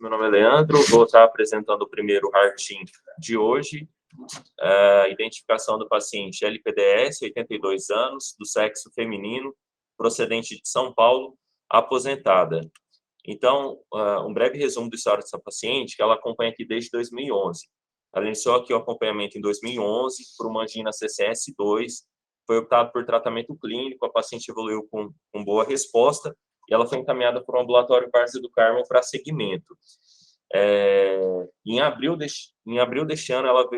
meu nome é Leandro, vou estar apresentando o primeiro Heart-Team de hoje. Identificação do paciente LPDS, 82 anos, do sexo feminino, procedente de São Paulo, aposentada. Então, um breve resumo da história dessa paciente, que ela acompanha aqui desde 2011. Ela iniciou aqui o acompanhamento em 2011 por uma angina CCS2, foi optado por tratamento clínico, a paciente evoluiu com boa resposta, e ela foi encaminhada para o ambulatório Várzea do Carmo para segmento. Em abril deste ano, ela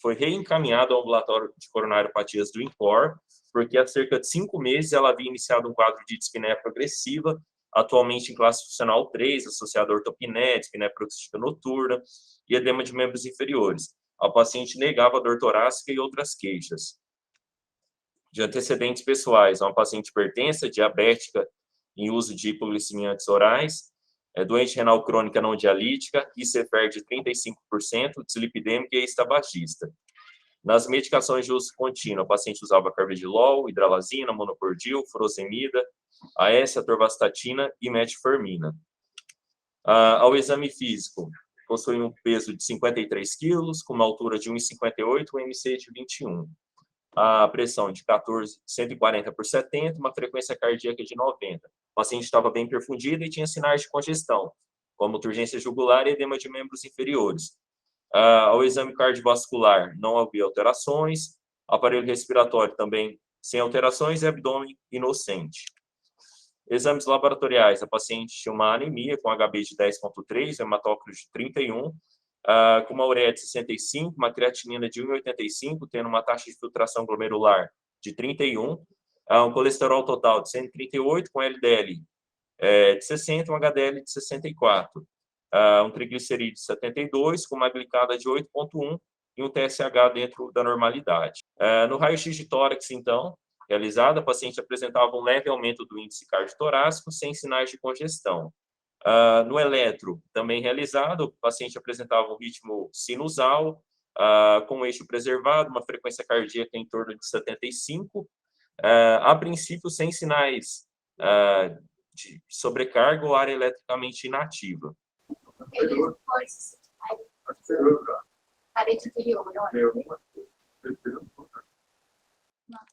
foi reencaminhada ao ambulatório de coronariopatias do INCOR, porque há cerca de 5 meses ela havia iniciado um quadro de dispneia progressiva, atualmente em classe funcional 3, associado a ortopneia, dispneia paroxística noturna e edema de membros inferiores. A paciente negava dor torácica e outras queixas. De antecedentes pessoais, uma paciente hipertensa, diabética, em uso de hipoglicemia antes orais, doente renal crônica não dialítica, ICFR de 35%, dislipidêmica e ex-tabagista. Nas medicações de uso contínuo, a paciente usava carvedilol, hidralazina, monocordil, furosemida, AS, atorvastatina e metformina. Ao exame físico, possui um peso de 53 quilos, com uma altura de 1,58, um MC de 21. A pressão de 140/70, uma frequência cardíaca de 90. O paciente estava bem perfundida e tinha sinais de congestão, como turgência jugular e edema de membros inferiores. Ao exame cardiovascular, não havia alterações, aparelho respiratório também sem alterações e abdômen inocente. Exames laboratoriais, a paciente tinha uma anemia com HB de 10,3, hematócrito de 31, com uma ureia de 65, uma creatinina de 1,85, tendo uma taxa de filtração glomerular de 31, um colesterol total de 138, com LDL de 60, um HDL de 64, um triglicerídeo de 72, com uma glicada de 8,1 e um TSH dentro da normalidade. No raio-x de tórax, então, realizado, a paciente apresentava um leve aumento do índice cardiotorácico, sem sinais de congestão. No eletro, também realizado, o paciente apresentava um ritmo sinusal, com um eixo preservado, uma frequência cardíaca em torno de 75, a princípio sem sinais de sobrecarga ou área eletricamente inativa. Parede anterior,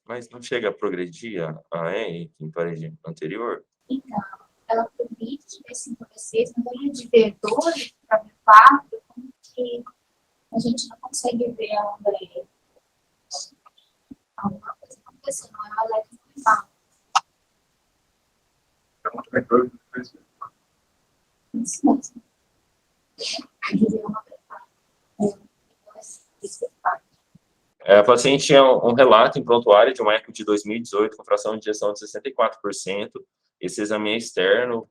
Mas não chega a progredir a EN em parede anterior? Então, ela permite ver 5/6, mas a gente vê 12 para ver 4, como que a gente não consegue ver onde alguma coisa acontecendo, não é uma eletrocardiograma. Isso mesmo. A paciente tinha um relato em prontuário de um eco de 2018 com fração de ejeção de 64%. Esse exame é externo,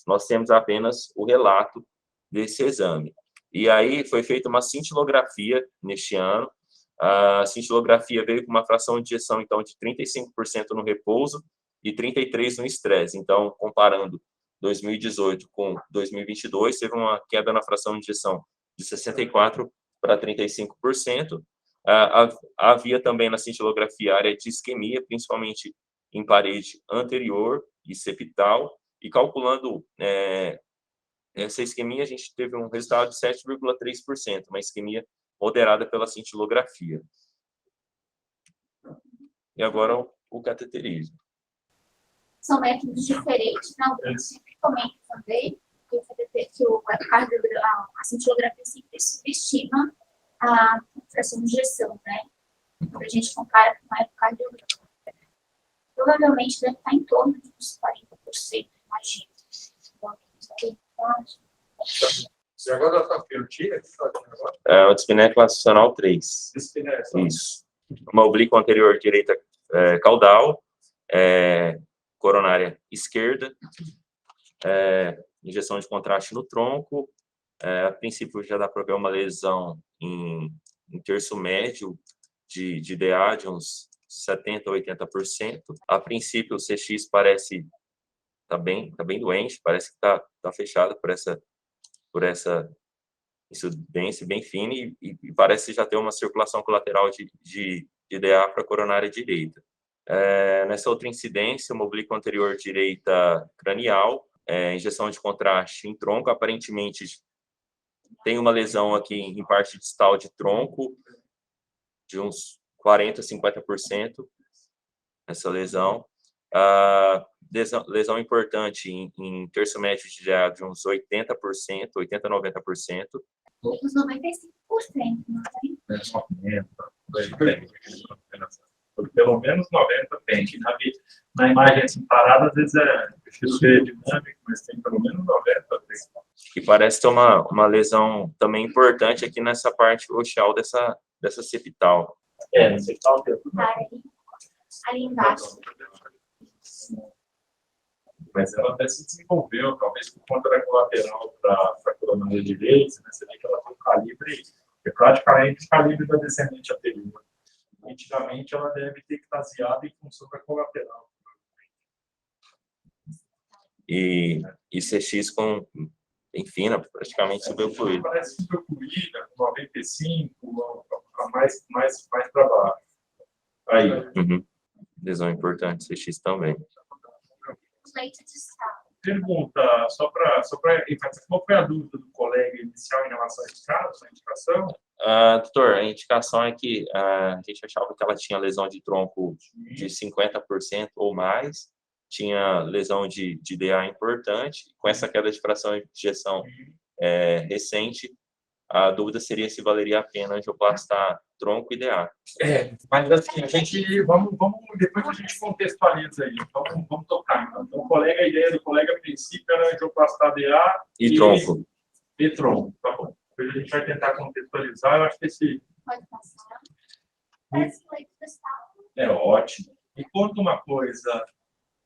nós temos apenas o relato desse exame. E aí foi feita uma cintilografia neste ano. A cintilografia veio com uma fração de ejeção, então, de 35% no repouso e 33% no estresse. Então, comparando 2018 com 2022, teve uma queda na fração de ejeção de 64% para 35%. Havia também na cintilografia área de isquemia, principalmente em parede anterior e septal, e calculando essa isquemia, a gente teve um resultado de 7,3%, uma isquemia moderada pela cintilografia. E agora o cateterismo. São métodos diferentes, não? Eu sempre comento também que a cintilografia sempre subestima a fração de ejeção, né? Quando a gente compara com o ecocardiograma. Provavelmente deve estar em torno de uns 40%, imagino. Você agora está pertinho? O dispneia classificacional 3. Isso. Uma oblíqua anterior direita caudal, coronária esquerda, injeção de contraste no tronco. A princípio já dá para ver uma lesão em terço médio de DA de uns 70% a 80%. A princípio o CX parece tá bem doente, parece que tá fechado por essa incidência bem fina e parece já ter uma circulação colateral de DA para a coronária direita. Nessa outra incidência, uma oblíqua anterior direita cranial, injeção de contraste em tronco, aparentemente tem uma lesão aqui em parte distal de tronco, de uns 40% a 50%, essa lesão. Lesão importante em terço médio de DA de uns 80%, 80% a 90%. Uns 95%, não tem? 90%. Pelo menos 90% tem. Na imagem assim, parada, às vezes prefiro ver dinâmico, mas tem pelo menos 90%. E parece ter uma lesão também importante aqui nessa parte ostial dessa septal. No septal tem tudo. Ali embaixo. Mas ela até se desenvolveu, talvez por conta da colateral para a coronária direita, né? Você vê que ela tem um calibre, é praticamente o calibre da descendente anterior. Nitidamente, ela deve ter ectasiado em função da colateral. E CX com, enfim, praticamente subeocluída. Parece subeocluída, 95, mais para baixo. Aí. Lesão importante, CX também. Leite distal. Pergunta, só para enfatizar, qual foi a dúvida do colega inicial em relação a esse caso, a indicação? Doutor, a indicação é que a gente achava que ela tinha lesão de tronco de 50% ou mais, tinha lesão de DA importante, com essa queda de fração de ejeção recente, a dúvida seria se valeria a pena angioplastar tronco e DA. Mas assim, depois a gente contextualiza aí, então vamos tocar. Então, a ideia do colega, a princípio, era angioplastar DA e tronco. E tronco, tá bom. Depois a gente vai tentar contextualizar, eu acho que esse... Pode passar. Parece leite distal. É ótimo. E conta uma coisa,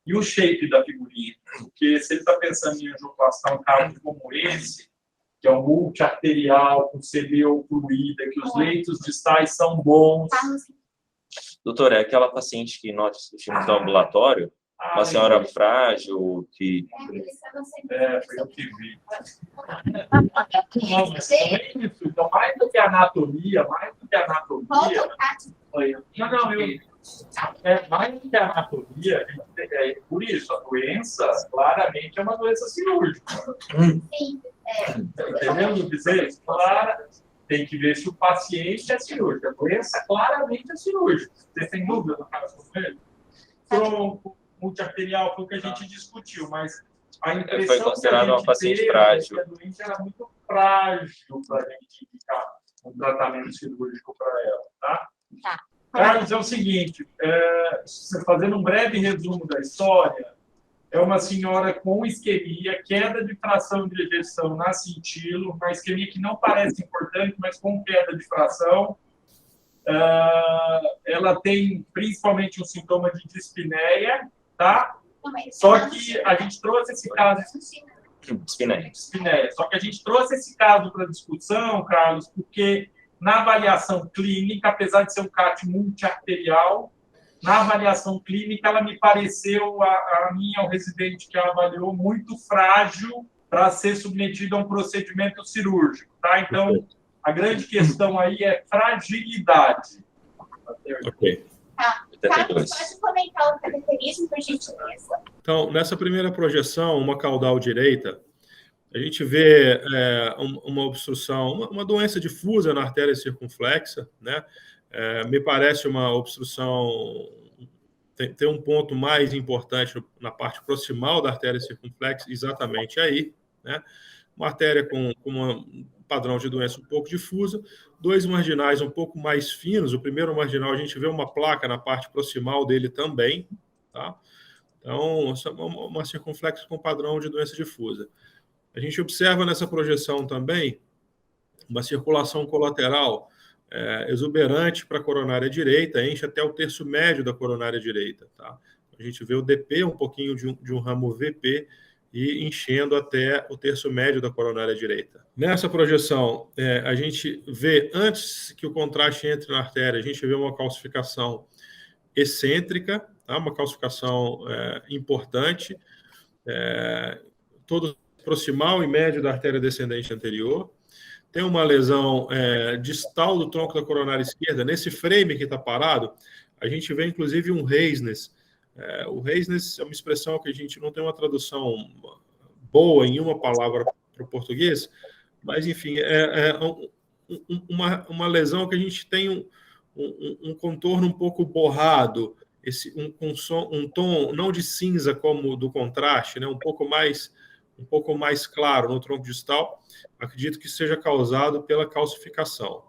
e o shape da figurinha? Porque se ele está pensando em angioplastar um caso como esse, que é um multiarterial, com CB ocluída, que os leitos distais são bons. Doutor, é aquela paciente que nós discutimos no ambulatório, uma senhora frágil, que... Foi eu que vi. Não, mas é isso. Então, mais do que anatomia... mais do que anatomia, por isso, a doença claramente é uma doença cirúrgica. Sim. Entendendo dizer? Claro, tem que ver se o paciente é cirúrgico. A doença claramente é cirúrgica. Você tem dúvida no caso com ele? Tronco, multiarterial, foi o que a gente discutiu, mas a impressão foi considerado uma paciente frágil. É que a doença era muito frágil para a gente indicar um tratamento cirúrgico para ela, tá? Carlos, é o seguinte, fazendo um breve resumo da história, é uma senhora com isquemia, queda de fração de ejeção na cintilo, uma isquemia que não parece importante, mas com queda de fração. Ela tem principalmente um sintoma de dispneia, tá? Só que a gente trouxe esse caso... Dispneia. Só que a gente trouxe esse caso para discussão, Carlos, porque na avaliação clínica, apesar de ser um CAT multiarterial, na avaliação clínica, ela me pareceu, a minha, o residente que a avaliou, muito frágil para ser submetido a um procedimento cirúrgico, tá? Então, a grande questão aí é fragilidade. Ok. Carlos, pode comentar o cateterismo, por gentileza? Então, nessa primeira projeção, uma caudal direita, a gente vê uma obstrução, uma doença difusa na artéria circunflexa, né? Me parece uma obstrução, tem um ponto mais importante na parte proximal da artéria circunflexa, exatamente aí, né? Uma artéria com um padrão de doença um pouco difusa, dois marginais um pouco mais finos. O primeiro marginal, a gente vê uma placa na parte proximal dele também, tá? Então, uma circunflexa com padrão de doença difusa. A gente observa nessa projeção também uma circulação colateral exuberante para a coronária direita, enche até o terço médio da coronária direita, tá? A gente vê o DP, um pouquinho de um ramo VP, e enchendo até o terço médio da coronária direita. Nessa projeção, a gente vê, antes que o contraste entre na artéria, a gente vê uma calcificação excêntrica, tá? Uma calcificação importante, todo proximal e médio da artéria descendente anterior. Tem uma lesão distal do tronco da coronária esquerda. Nesse frame que está parado, a gente vê, inclusive, um Reisnes. O Reisnes é uma expressão que a gente não tem uma tradução boa em uma palavra para o português, mas, enfim, uma lesão que a gente tem um contorno um pouco borrado, um tom não de cinza como do contraste, né? um pouco mais claro no tronco distal, acredito que seja causado pela calcificação.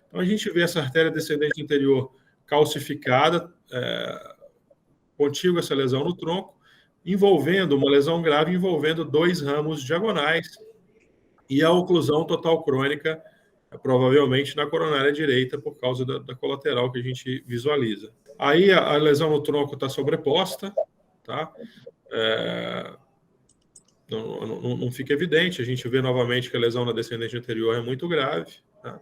Então, a gente vê essa artéria descendente anterior calcificada, contígua essa lesão no tronco, envolvendo uma lesão grave, envolvendo 2 ramos diagonais e a oclusão total crônica, provavelmente na coronária direita, por causa da colateral que a gente visualiza. Aí a lesão no tronco está sobreposta, tá? Não fica evidente, a gente vê novamente que a lesão na descendente anterior é muito grave, tá?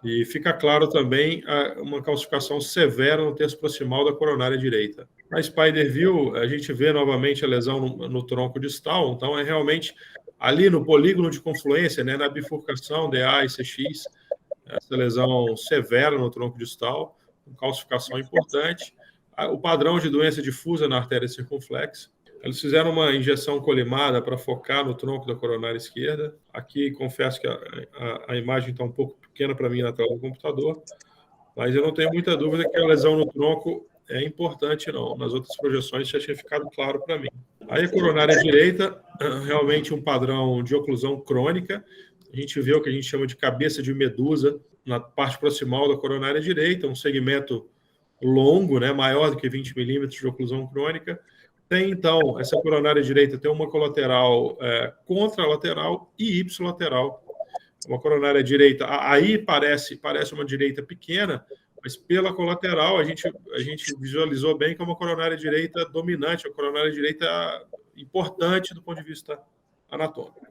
E fica claro também uma calcificação severa no terço proximal da coronária direita. Na Spider View, a gente vê novamente a lesão no tronco distal, então é realmente ali no polígono de confluência, né, na bifurcação DA e CX, essa lesão severa no tronco distal, com calcificação importante. O padrão de doença difusa na artéria circunflexa. Eles fizeram uma injeção colimada para focar no tronco da coronária esquerda. Aqui, confesso que a imagem está um pouco pequena para mim na tela do computador, mas eu não tenho muita dúvida que a lesão no tronco é importante, não. Nas outras projeções já tinha ficado claro para mim. Aí a coronária direita, realmente um padrão de oclusão crônica. A gente vê o que a gente chama de cabeça de medusa na parte proximal da coronária direita, um segmento longo, né, maior do que 20 milímetros de oclusão crônica. Tem, então, essa coronária direita tem uma colateral contralateral e ipsilateral. Uma coronária direita, aí parece uma direita pequena, mas pela colateral a gente visualizou bem que é uma coronária direita dominante, uma coronária direita importante do ponto de vista anatômico.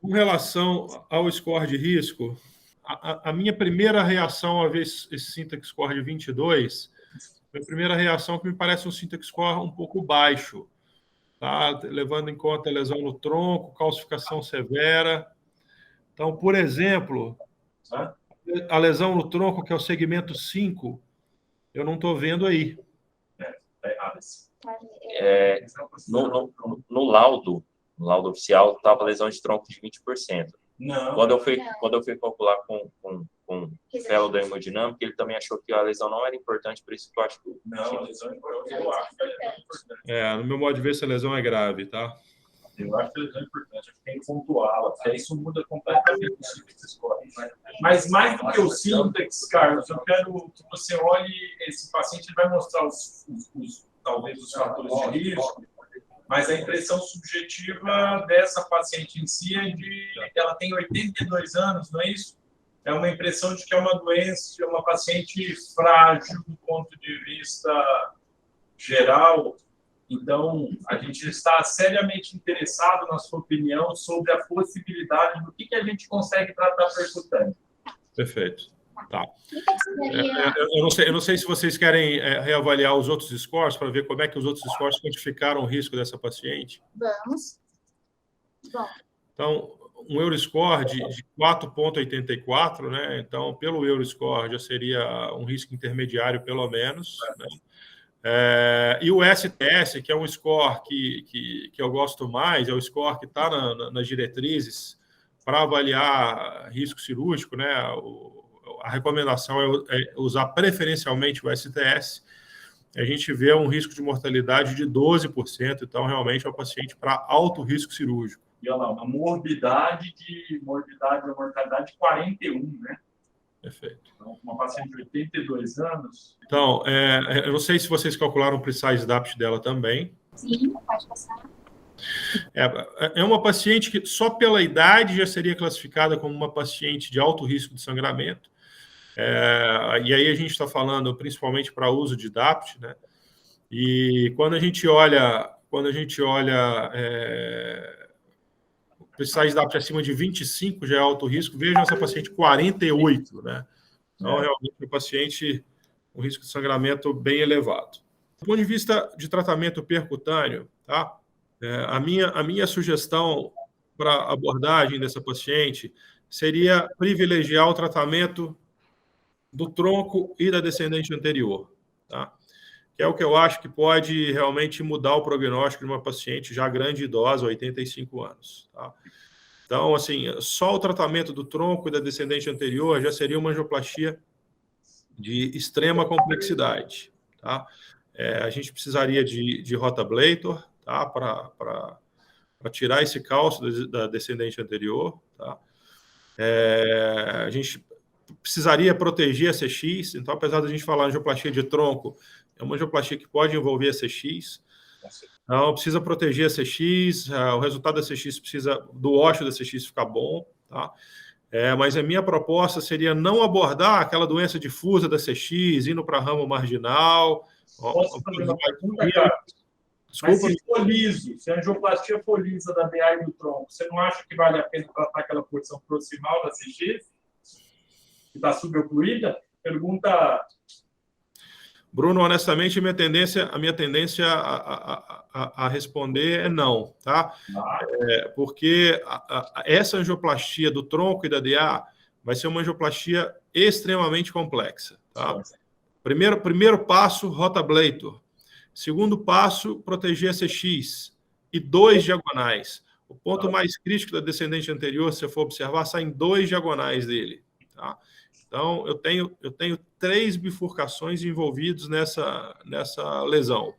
Com relação ao score de risco, a minha primeira reação a ver esse syntax score de 22, a primeira reação que me parece um syntax score um pouco baixo, tá? Levando em conta a lesão no tronco, calcificação severa. Então, por exemplo, a lesão no tronco, que é o segmento 5, eu não estou vendo aí. No laudo oficial, estava lesão de tronco de 20%. Não. Quando eu fui calcular com o fellow da hemodinâmica, ele também achou que a lesão não era importante, por isso que eu acho que... Não, a lesão é importante. Eu acho que a lesão é importante. No meu modo de ver, essa lesão é grave, tá? Eu acho que a lesão é importante. Acho que tem que pontuá-la, porque isso muda completamente o syntax score. Mas mais do que o syntax, Carlos, eu quero que você olhe esse paciente, ele vai mostrar talvez os fatores de risco, mas a impressão subjetiva dessa paciente em si é de que ela tem 82 anos, não é isso? É uma impressão de que é uma doença, é uma paciente frágil do ponto de vista geral. Então, a gente está seriamente interessado, na sua opinião, sobre a possibilidade do que a gente consegue tratar percutâneo. Perfeito. Tá. Eu não sei se vocês querem reavaliar os outros scores para ver como é que os outros scores quantificaram o risco dessa paciente. Vamos. Bom. Então, um Euroscore de 4,84, né? Então, pelo Euroscore já seria um risco intermediário, pelo menos, né? E o STS, que é um score que eu gosto mais, é o score que está nas diretrizes para avaliar risco cirúrgico, né? A recomendação é usar preferencialmente o STS. A gente vê um risco de mortalidade de 12%, então realmente é um paciente para alto risco cirúrgico. E olha lá, uma mortalidade de 41, né? Perfeito. Então, uma paciente de 82 anos. Então, eu não sei se vocês calcularam o precise DAPT dela também. Sim, pode passar. É uma paciente que só pela idade já seria classificada como uma paciente de alto risco de sangramento. E aí a gente está falando principalmente para uso de DAPT, né? E quando a gente olha o precise DAPT acima de 25 já é alto risco, vejam essa paciente 48, né? Então, realmente, é um paciente com risco de sangramento bem elevado. Do ponto de vista de tratamento percutâneo, tá? A minha sugestão para abordagem dessa paciente seria privilegiar o tratamento do tronco e da descendente anterior, tá? que é o que eu acho que pode realmente mudar o prognóstico de uma paciente já grande idosa, 85 anos. Tá? Então, assim, só o tratamento do tronco e da descendente anterior já seria uma angioplastia de extrema complexidade. Tá? A gente precisaria de rotablator, tá? Para tirar esse cálcio da descendente anterior. Tá? A gente precisaria proteger a CX, então, apesar da gente falar angioplastia de tronco, é uma angioplastia que pode envolver a CX. Então, precisa proteger a CX, o resultado da CX precisa, do ósseo da CX ficar bom, tá? Mas a minha proposta seria não abordar aquela doença difusa da CX, indo para ramo marginal. Posso fazer uma pergunta, cara? Mas se for liso, se a angioplastia for lisa da DA e do tronco, você não acha que vale a pena tratar aquela porção proximal da CX, que está suboccluída? Pergunta... Bruno, honestamente, a minha tendência a responder é não, tá? Porque essa angioplastia do tronco e da DA vai ser uma angioplastia extremamente complexa, tá? Primeiro passo, rotablator. Segundo passo, proteger a CX e 2 diagonais. O ponto mais crítico da descendente anterior, se você for observar, saem 2 diagonais dele, tá? Então, eu tenho 3 bifurcações envolvidas nessa lesão.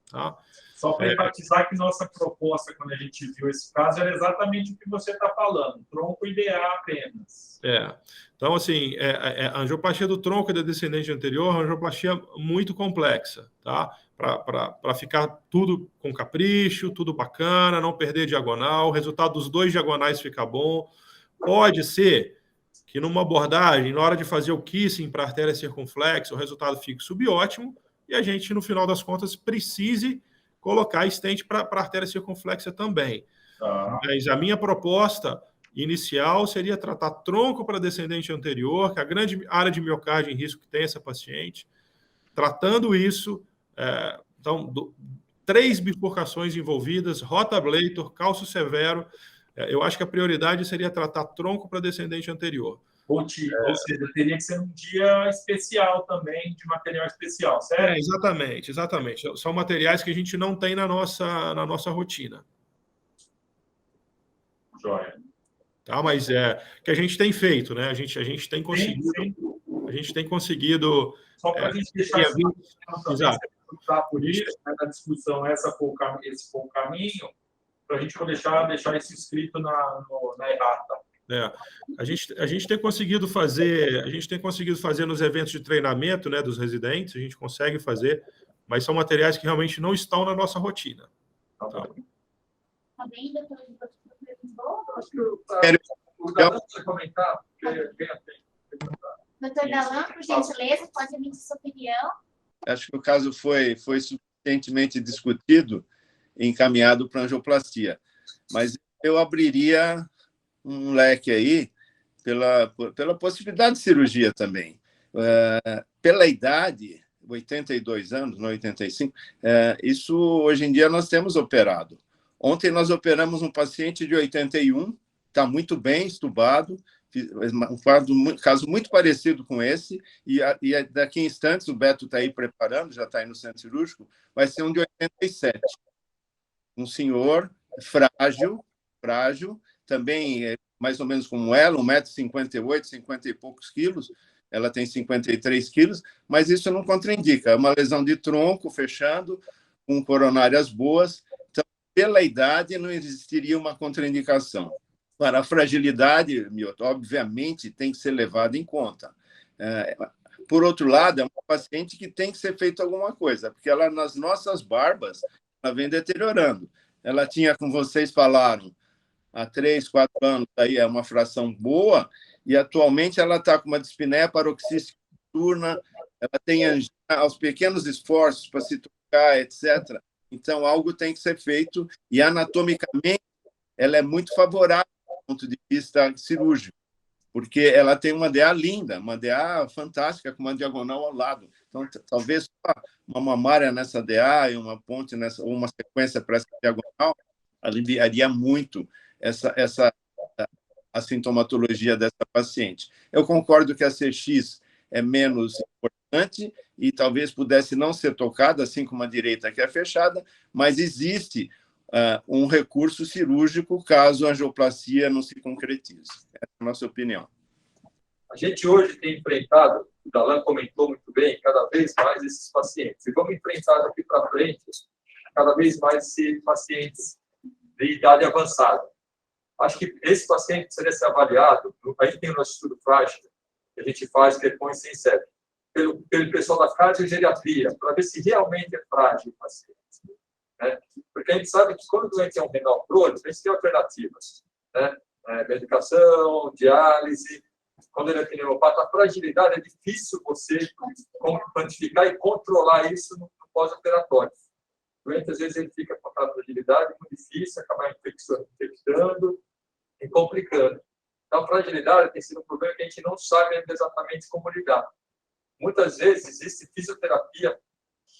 Tá? Só para enfatizar que nossa proposta, quando a gente viu esse caso, era exatamente o que você está falando, tronco e DA apenas. Então, assim, a angioplastia do tronco e da descendente anterior é uma angioplastia muito complexa, tá? Para ficar tudo com capricho, tudo bacana, não perder diagonal, o resultado dos 2 diagonais ficar bom. Pode ser que numa abordagem, na hora de fazer o kissing para a artéria circunflexa, o resultado fique subótimo e a gente, no final das contas, precise colocar stent para a artéria circunflexa também. Mas a minha proposta inicial seria tratar tronco para descendente anterior, que é a grande área de miocárdio em risco que tem essa paciente. Tratando isso, então, 3 bifurcações envolvidas, rotablator, cálcio severo. Eu acho que a prioridade seria tratar tronco para descendente anterior. Ou seja, teria que ser um dia especial também, de material especial, certo? Exatamente. São materiais que a gente não tem na nossa rotina. Joia. Tá, mas que a gente tem feito, né? A gente tem conseguido. Sim. A gente tem conseguido. Só para a gente deixar por isso, né, na discussão, esse foi o caminho. Para a gente deixar isso escrito na errata. A gente tem conseguido fazer nos eventos de treinamento, né, dos residentes, a gente consegue fazer, mas são materiais que realmente não estão na nossa rotina. Tá bem, doutor? O Dalan vai comentar? Doutor Dalan, por gentileza, pode emitir sua opinião. Acho que o caso foi suficientemente discutido e encaminhado para angioplastia. Mas eu abriria um leque aí pela possibilidade de cirurgia também. Pela idade, 82 anos, não 85, isso hoje em dia nós temos operado. Ontem nós operamos um paciente de 81, está muito bem estubado, um caso muito parecido com esse, e daqui a instantes o Beto está aí preparando, já está aí no centro cirúrgico, vai ser um de 87. Um senhor frágil, também mais ou menos como ela, 1,58 m, 50 e poucos quilos, ela tem 53 quilos, mas isso não contraindica, é uma lesão de tronco fechando, com coronárias boas, então, pela idade, não existiria uma contraindicação. Para a fragilidade, obviamente, tem que ser levada em conta. Por outro lado, é uma paciente que tem que ser feita alguma coisa, porque ela, nas nossas barbas, ela vem deteriorando. Ela tinha, como vocês falaram, há 3, 4 anos, aí é uma fração boa, e atualmente ela está com uma dispneia paroxística noturna, ela tem angina aos pequenos esforços para se tocar, etc. Então, algo tem que ser feito, e anatomicamente ela é muito favorável do ponto de vista cirúrgico, porque ela tem uma DA linda, uma DA fantástica, com uma diagonal ao lado. Então, talvez uma mamária nessa DA e uma ponte nessa, ou uma sequência para essa diagonal aliviaria muito a sintomatologia dessa paciente. Eu concordo que a CX é menos importante e talvez pudesse não ser tocada, assim como a direita que é fechada, mas existe um recurso cirúrgico caso a angioplastia não se concretize. Essa é a nossa opinião. A gente hoje tem enfrentado, o Dalan comentou muito bem, cada vez mais esses pacientes. E vamos enfrentar daqui para frente cada vez mais esses pacientes de idade avançada. Acho que esse paciente precisa ser avaliado. A gente tem o nosso estudo frágil, que a gente faz, que é com INSEP, pelo pessoal da cardiogeriatria, para ver se realmente é frágil o paciente. Né? Porque a gente sabe que quando o doente é um renal crônico, a gente tem alternativas. Né? Medicação, diálise. Quando ele é pneumopata, a fragilidade é difícil você quantificar e controlar isso no pós-operatório. O doente, às vezes, ele fica com aquela fragilidade muito difícil, acaba infectando e complicando. Então, a fragilidade tem sido um problema que a gente não sabe ainda exatamente como lidar. Muitas vezes, existe fisioterapia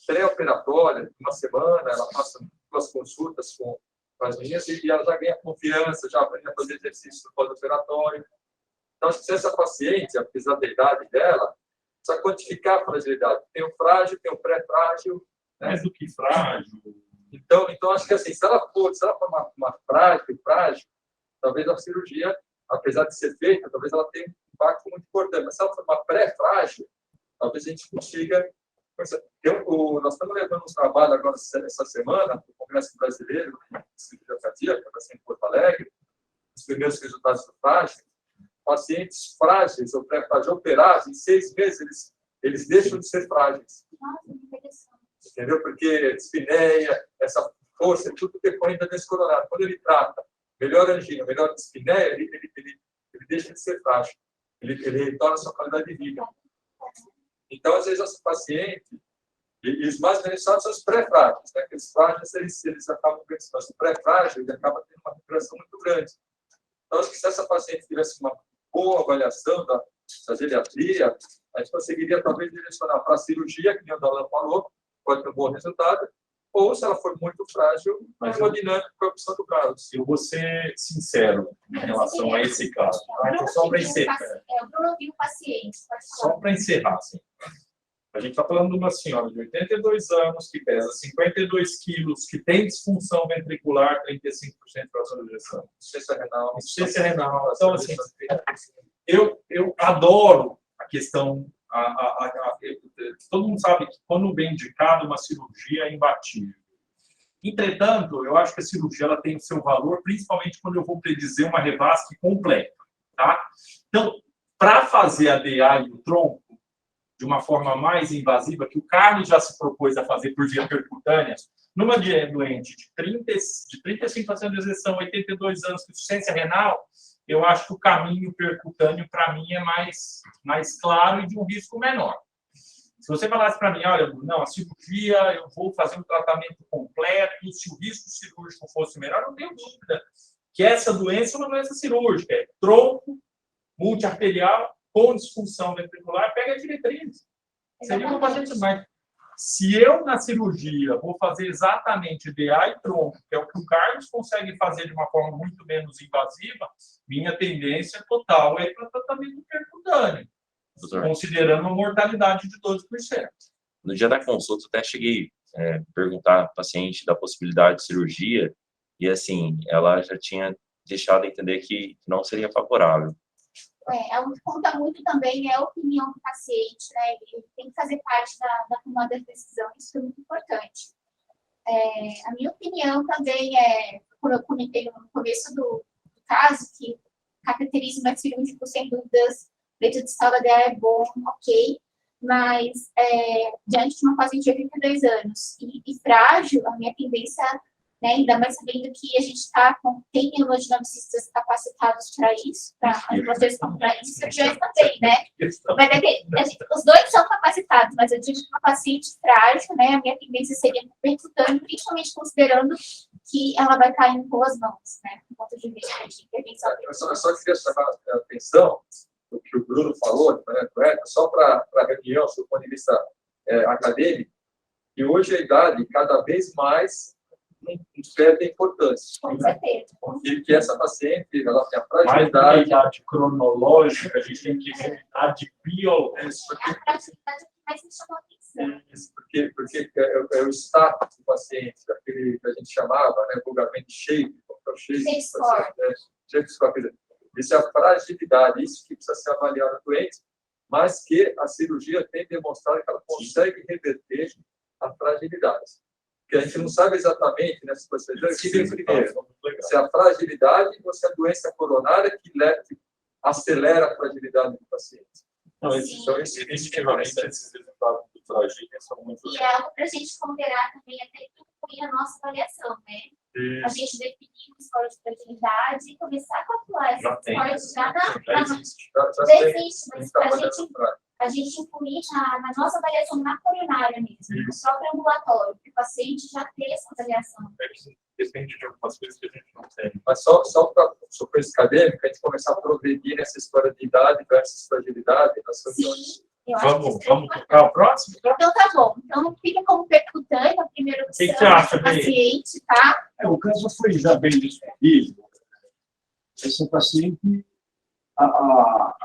pré-operatória, uma semana, ela passa 2 consultas com as meninas e ela já ganha confiança, já aprende a fazer exercício no pós-operatório. Então, acho que se essa paciente, apesar da idade dela, precisa quantificar a fragilidade. Tem o frágil, tem o pré-frágil. Né? Mais do que frágil. Então, acho que assim, se ela for uma frágil, talvez a cirurgia, apesar de ser feita, talvez ela tenha um impacto muito importante. Mas se ela for uma pré-frágil, talvez a gente consiga... Nós estamos levando um trabalho agora, essa semana, no Congresso Brasileiro de Cirurgia Cardíaca, que vai ser em Porto Alegre, os primeiros resultados do frágil. Pacientes frágeis ou pré-frágeis operados, em 6 meses, eles deixam de ser frágeis. Entendeu? Porque dispneia, essa força, tudo decorre da doença coronária. Quando ele trata melhor angina, melhor dispneia, ele deixa de ser frágil. Ele torna a sua qualidade de vida. Então, às vezes, esse paciente, e os mais beneficiados são os pré-frágeis. Né? Aqueles frágeis, eles acabam beneficiando. Os pré-frágeis, ele acaba tendo uma recuperação muito grande. Então, acho que se essa paciente tivesse uma boa avaliação da geriatria, a gente conseguiria talvez direcionar para a cirurgia, que nem o Dalan falou, pode ter um bom resultado, ou se ela for muito frágil, a hemodinâmica é a opção do Carlos. Eu vou ser sincero em relação a esse caso. Então, só para encerrar. O Bruno viu o paciente. Só para encerrar, assim. A gente está falando de uma senhora de 82 anos, que pesa 52 quilos, que tem disfunção ventricular, 35% de fração de ejeção. Insuficiência renal. Então, assim, eu adoro a questão... todo mundo sabe que quando bem indicado, uma cirurgia é imbatível. Entretanto, eu acho que a cirurgia ela tem o seu valor, principalmente quando eu vou predizer uma revasque completa. Tá? Então, para fazer a DA e o tronco de uma forma mais invasiva, que o Carlos já se propôs a fazer por via percutânea, numa doente de 35% de ejeção, 82 anos, de insuficiência renal, eu acho que o caminho percutâneo, para mim, é mais claro e de um risco menor. Se você falasse para mim, olha, não, a cirurgia, eu vou fazer um tratamento completo, se o risco cirúrgico fosse menor, não tenho dúvida que essa doença é uma doença cirúrgica, é tronco multiarterial com disfunção ventricular, pega a diretriz. Seria uma paciente mais. Se eu, na cirurgia, vou fazer exatamente DA e tronco, que é o que o Carlos consegue fazer de uma forma muito menos invasiva, minha tendência total é para tratamento percutâneo, considerando uma mortalidade de 12%. No dia da consulta, até cheguei a perguntar à paciente da possibilidade de cirurgia, e assim, ela já tinha deixado de entender que não seria favorável. O que conta muito também é a opinião do paciente, né? Ele tem que fazer parte da tomada de decisão, isso é muito importante. A minha opinião também como eu comentei no começo do caso, que cateterismo é cirúrgico, sem dúvidas, leito distal da DA é bom, ok, mas diante de uma paciente de 82 anos e frágil, a minha tendência, né, ainda mais sabendo que a gente tem hemodinamicistas capacitados para isso, para isso, cirurgiões também, né? Os dois são capacitados, mas eu digo que uma paciente frágil, né, a minha tendência seria percutâneo, principalmente considerando que ela vai estar em boas mãos, né, do ponto de vista de intervenção. Eu só queria chamar a atenção do que o Bruno falou, de maneira correta, só para a reunião, do ponto de vista acadêmico, que hoje a idade, cada vez mais, isso perde a importância. Com certeza. Que essa paciente, ela tem a Mais da fragilidade. idade cronológica, a gente tem que ver a de bio. Isso, A fragilidade é o que mais me chamou a atenção. porque é o status do paciente, aquele que a gente chamava, né, vulgarmente shape, Shape score. Shape score, quer dizer, isso é a fragilidade, isso que precisa ser avaliado no doente, mas que a cirurgia tem demonstrado que ela consegue reverter a fragilidade. Porque a gente não sabe exatamente, né, se você o que vem primeiro, se é a fragilidade ou se é a doença coronária que acelera a fragilidade do paciente. Não, definitivamente, esses resultados do fragília são muito E é algo para a gente ponderar também, até incluir a nossa avaliação, né? A gente definir o score de fragilidade e começar a calcular esse score já existe. já existe, mas para a gente incluir na nossa avaliação na coronária mesmo, no próprio ambulatório, para o paciente já ter essa avaliação. Depende de algumas coisas que a gente não tem. Mas só para surpresa acadêmica, a gente começar a progredir nessa história de idade versus fragilidade nas reuniões. Sim, eu acho que isso é Vamos importante. tocar o próximo? Tá? Então tá bom. Então fica como percutâneo, a primeira opção que você acha, do paciente, tá? O caso foi já bem discutido. Essa paciente, a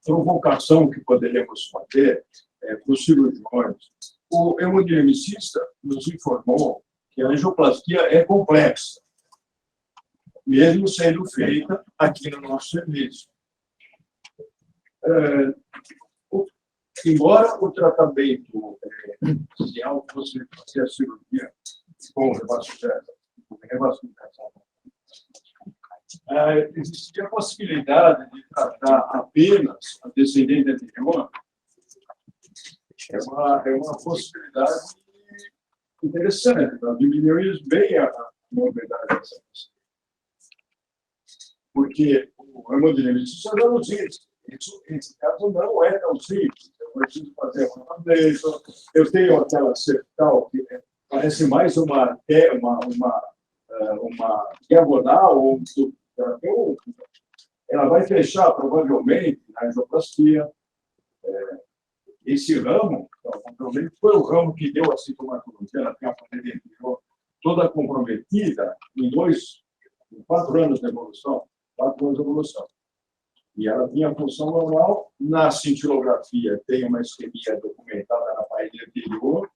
provocação que poderíamos fazer para os cirurgiões. O hemodinamicista nos informou que a angioplastia é complexa, mesmo sendo feita aqui no nosso serviço. Embora o tratamento inicial fosse fazer a cirurgia com revascularização, existia a possibilidade de tratar apenas a descendente anterior. É uma possibilidade interessante, para diminuir bem a morbidade dessa pessoa. Porque o hemodinamicista não existe. Isso, nesse caso, não é tão simples. Eu preciso fazer uma bandeja. Eu tenho aquela septal que parece mais uma diagonal ou ela vai fechar provavelmente na angioplastia. Esse ramo, provavelmente, foi o ramo que deu a sintomatologia. Ela tem a parede anterior toda comprometida em 4 anos de evolução. 4 anos de evolução. E ela tinha função normal. Na cintilografia, tem uma isquemia documentada na parede anterior.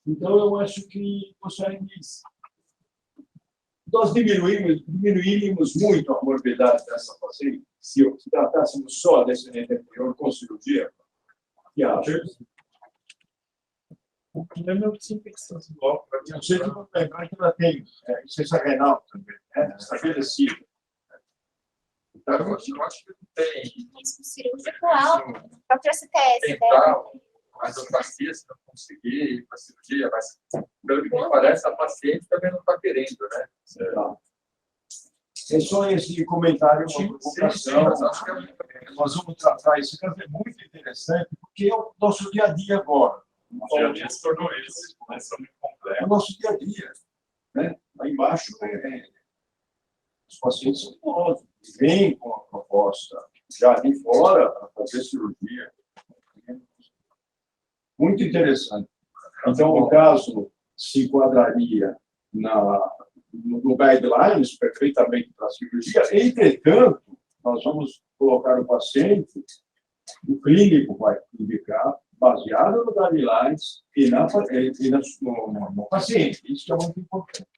Então, eu acho que nós diminuímos muito a morbidade dessa paciente se tratássemos só desse anterior com cirurgia. O que acha? O problema é o simples logo. Eu sei que ela tem insuficiência renal também, estabelecida. Então, eu acho que não tem. Risco cirúrgico alto, próprio STS, Tentar, mas a paciente, se não conseguir ir para a cirurgia, mas, pelo que me parece, a paciente também não está querendo, né? É só esse comentário, uma provocação. Mas acho que Nós vamos tratar esse caso, é muito interessante, porque é o nosso dia a dia agora. O dia a dia se tornou isso, começou muito É complexo. o nosso dia a dia. Né? Lá embaixo, os pacientes são idosos, vêm com a proposta já de fora para fazer cirurgia. Muito interessante. Então, o caso se enquadraria no guidelines perfeitamente para a cirurgia. Entretanto, nós vamos colocar o paciente, o clínico vai indicar, baseado no guidelines e no paciente. Isso é muito importante.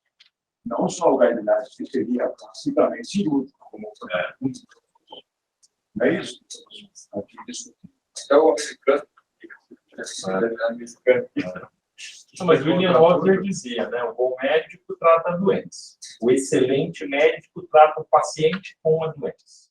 Não só o guidelines, que seria classicamente cirúrgico, como não é isso? Aqui discutimos. até o americano. Não, mas o William Osler dizia, né? O bom médico trata doentes. O excelente médico trata o paciente com a doença.